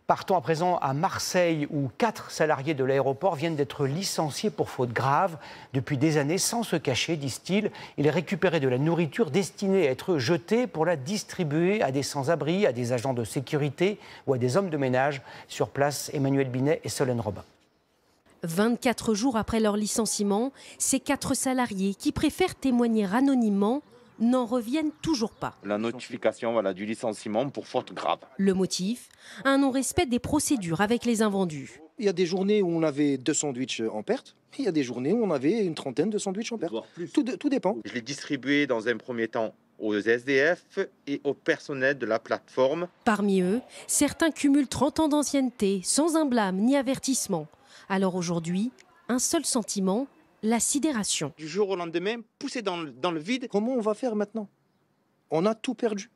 Partons à présent à Marseille, où 4 salariés de l'aéroport viennent d'être licenciés pour faute grave. Depuis des années, sans se cacher, disent-ils, ils récupéraient de la nourriture destinée à être jetée pour la distribuer à des sans-abri, à des agents de sécurité ou à des hommes de ménage. Sur place, Emmanuel Binet et Solène Robin. 24 jours après leur licenciement, ces 4 salariés qui préfèrent témoigner anonymement n'en reviennent toujours pas. La notification du licenciement pour faute grave. Le motif, un non-respect des procédures avec les invendus. Il y a des journées où on avait 2 sandwichs en perte, et il y a des journées où on avait une trentaine de sandwichs en perte. Tout dépend. Je l'ai distribué dans un premier temps aux SDF et au personnel de la plateforme. Parmi eux, certains cumulent 30 ans d'ancienneté, sans un blâme ni avertissement. Alors aujourd'hui, un seul sentiment, la sidération. Du jour au lendemain, poussé dans le vide. Comment on va faire maintenant? On a tout perdu.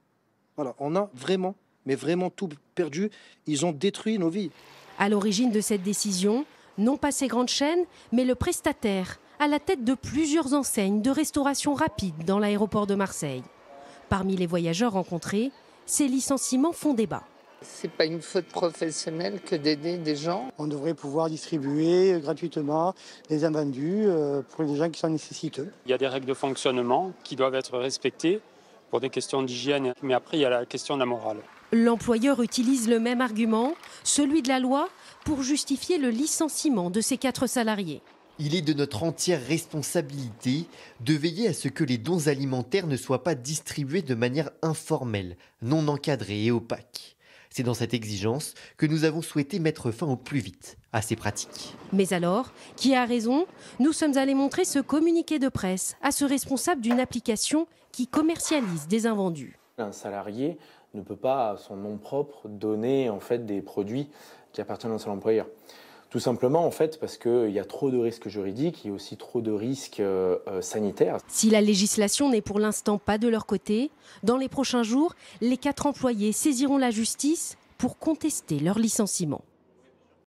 Voilà, on a vraiment, mais vraiment tout perdu. Ils ont détruit nos vies. À l'origine de cette décision, non pas ces grandes chaînes, mais le prestataire, à la tête de plusieurs enseignes de restauration rapide dans l'aéroport de Marseille. Parmi les voyageurs rencontrés, ces licenciements font débat. C'est pas une faute professionnelle que d'aider des gens. On devrait pouvoir distribuer gratuitement les invendus pour les gens qui sont nécessiteux. Il y a des règles de fonctionnement qui doivent être respectées pour des questions d'hygiène, mais après il y a la question de la morale. L'employeur utilise le même argument, celui de la loi, pour justifier le licenciement de ces 4 salariés. Il est de notre entière responsabilité de veiller à ce que les dons alimentaires ne soient pas distribués de manière informelle, non encadrée et opaque. C'est dans cette exigence que nous avons souhaité mettre fin au plus vite à ces pratiques. Mais alors, qui a raison? Nous sommes allés montrer ce communiqué de presse à ce responsable d'une application qui commercialise des invendus. Un salarié ne peut pas, à son nom propre, donner des produits qui appartiennent à son employeur. Tout simplement parce qu'il y a trop de risques juridiques, il y a aussi trop de risques sanitaires. Si la législation n'est pour l'instant pas de leur côté, dans les prochains jours, les 4 employés saisiront la justice pour contester leur licenciement.